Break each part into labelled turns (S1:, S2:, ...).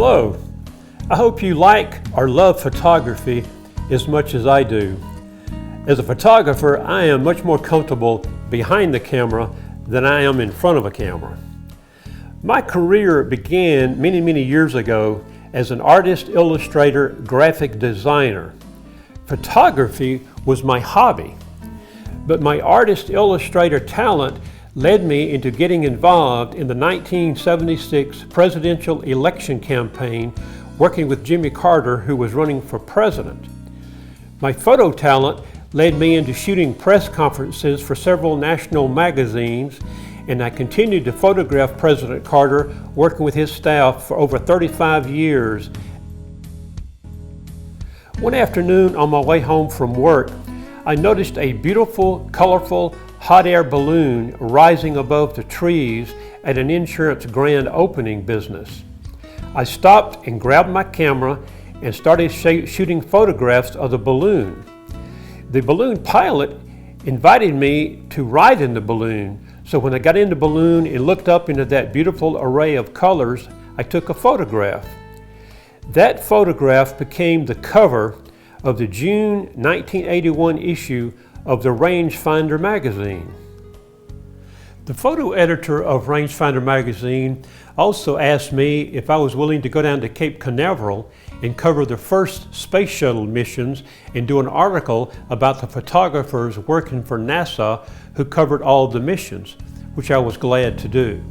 S1: Hello, I hope you like or love photography as much as I do. As a photographer, I am much more comfortable behind the camera than I am in front of a camera. My career began many years ago as an artist, illustrator, graphic designer. Photography was my hobby, but my artist, illustrator talent led me into getting involved in the 1976 presidential election campaign, working with Jimmy Carter, who was running for president. My photo talent led me into shooting press conferences for several national magazines, and I continued to photograph President Carter, working with his staff for over 35 years. One afternoon on my way home from work, I noticed a beautiful, colorful, hot air balloon rising above the trees at an insurance grand opening business. I stopped and grabbed my camera and started shooting photographs of the balloon. The balloon pilot invited me to ride in the balloon, so when I got in the balloon and looked up into that beautiful array of colors, I took a photograph. That photograph became the cover of the June 1981 issue of the Rangefinder magazine. The photo editor of Rangefinder magazine also asked me if I was willing to go down to Cape Canaveral and cover the first space shuttle missions and do an article about the photographers working for NASA who covered all the missions, which I was glad to do.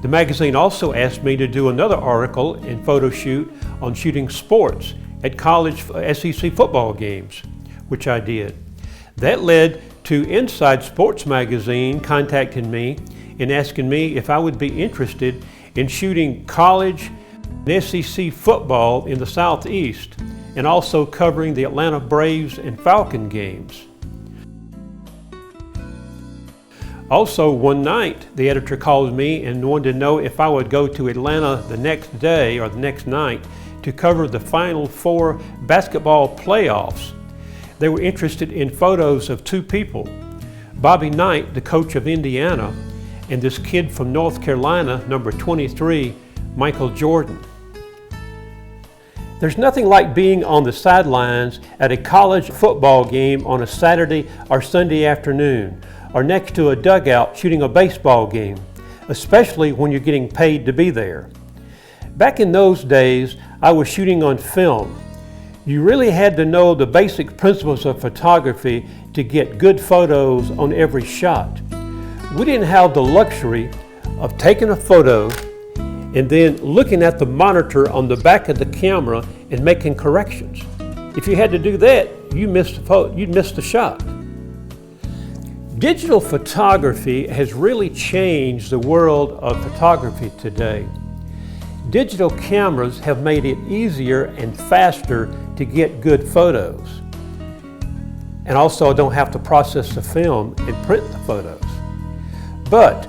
S1: The magazine also asked me to do another article and photo shoot on shooting sports at college SEC football games, which I did. That led to Inside Sports magazine contacting me and asking me if I would be interested in shooting college and SEC football in the Southeast and also covering the Atlanta Braves and Falcon games. Also, one night, the editor called me and wanted to know if I would go to Atlanta the next day or the next night to cover the Final Four basketball playoffs. They were interested in photos of two people, Bobby Knight, the coach of Indiana, and this kid from North Carolina, number 23, Michael Jordan. There's nothing like being on the sidelines at a college football game on a Saturday or Sunday afternoon, or next to a dugout shooting a baseball game, especially when you're getting paid to be there. Back in those days, I was shooting on film. You really had to know the basic principles of photography to get good photos on every shot. We didn't have the luxury of taking a photo and then looking at the monitor on the back of the camera and making corrections. If you had to do that, you'd miss the shot. Digital photography has really changed the world of photography today. Digital cameras have made it easier and faster to get good photos. And also, I don't have to process the film and print the photos. But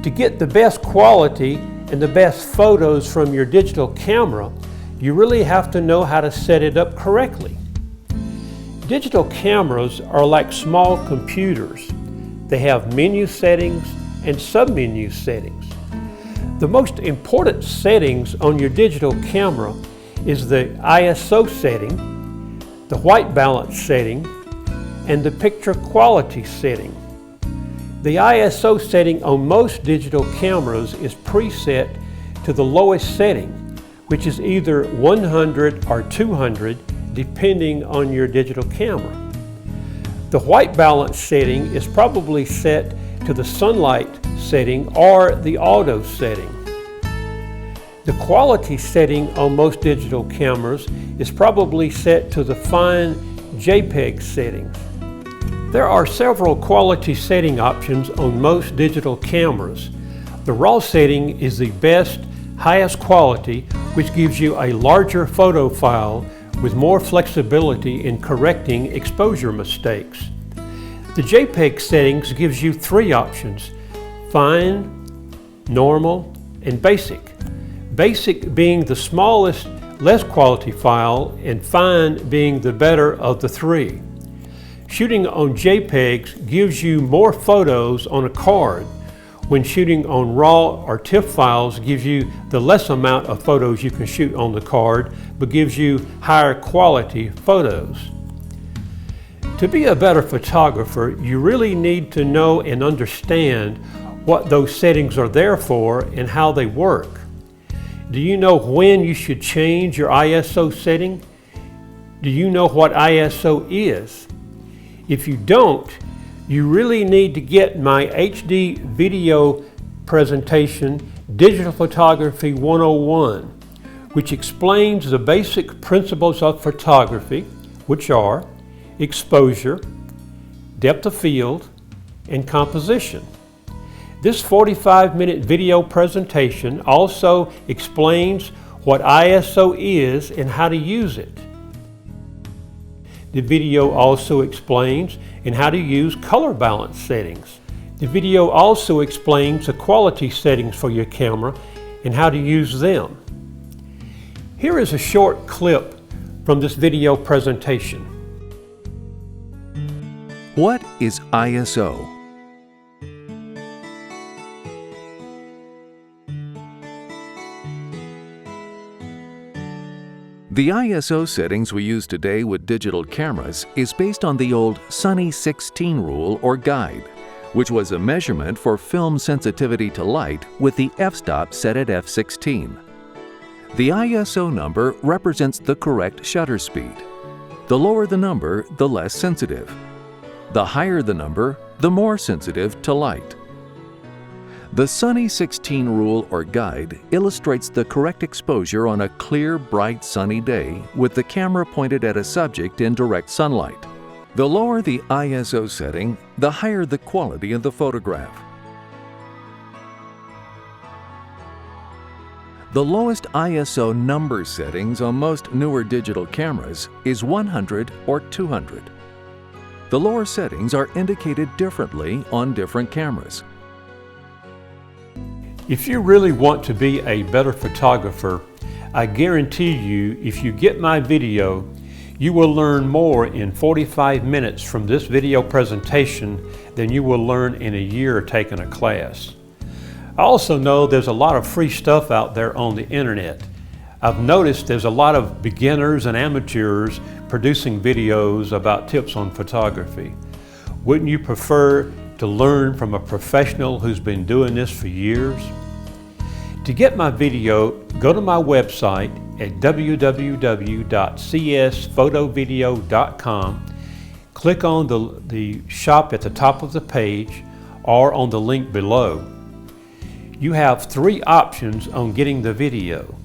S1: to get the best quality and the best photos from your digital camera, you really have to know how to set it up correctly. Digital cameras are like small computers. They have menu settings and sub-menu settings. The most important settings on your digital camera is the ISO setting, the white balance setting, and the picture quality setting. The ISO setting on most digital cameras is preset to the lowest setting, which is either 100 or 200, depending on your digital camera. The white balance setting is probably set to the sunlight setting or the auto setting. The quality setting on most digital cameras is probably set to the fine JPEG settings. There are several quality setting options on most digital cameras. The RAW setting is the best, highest quality, which gives you a larger photo file with more flexibility in correcting exposure mistakes. The JPEG settings gives you three options: fine, normal, and basic. Basic being the smallest, less quality file, and fine being the better of the three. Shooting on JPEGs gives you more photos on a card, when shooting on RAW or TIFF files gives you the less amount of photos you can shoot on the card, but gives you higher quality photos. To be a better photographer, you really need to know and understand what those settings are there for and how they work. Do you know when you should change your ISO setting? Do you know what ISO is? If you don't, you really need to get my HD video presentation, Digital Photography 101, which explains the basic principles of photography, which are exposure, depth of field, and composition. This 45-minute video presentation also explains what ISO is and how to use it. The video also explains how to use color balance settings. The video also explains the quality settings for your camera and how to use them. Here is a short clip from this video presentation.
S2: What is ISO? The ISO settings we use today with digital cameras is based on the old Sunny 16 rule or guide, which was a measurement for film sensitivity to light with the f-stop set at f16. The ISO number represents the correct shutter speed. The lower the number, the less sensitive. The higher the number, the more sensitive to light. The Sunny 16 rule or guide illustrates the correct exposure on a clear, bright, sunny day with the camera pointed at a subject in direct sunlight. The lower the ISO setting, the higher the quality of the photograph. The lowest ISO number settings on most newer digital cameras is 100 or 200. The lower settings are indicated differently on different cameras.
S1: If you really want to be a better photographer, I guarantee you, if you get my video, you will learn more in 45 minutes from this video presentation than you will learn in a year taking a class. I also know there's a lot of free stuff out there on the internet. I've noticed there's a lot of beginners and amateurs producing videos about tips on photography. Wouldn't you prefer to learn from a professional who's been doing this for years? To get my video, go to my website at www.csphotovideo.com, click on the shop at the top of the page or on the link below. You have 3 options on getting the video.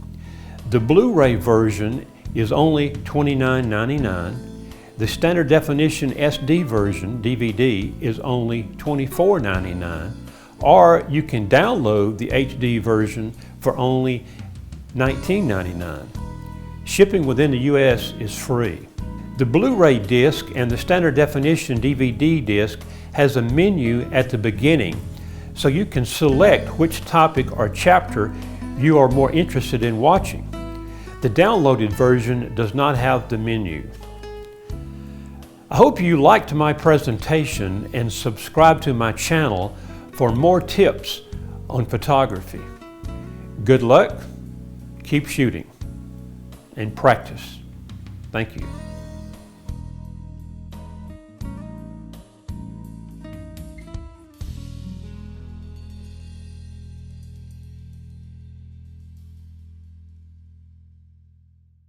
S1: The Blu-ray version is only $29.99. The standard definition SD version, DVD, is only $24.99. Or you can download the HD version for only $19.99. Shipping within the US is free. The Blu-ray disc and the standard definition DVD disc has a menu at the beginning, so you can select which topic or chapter you are more interested in watching. The downloaded version does not have the menu. I hope you liked my presentation and subscribe to my channel for more tips on photography. Good luck, keep shooting, and practice. Thank you.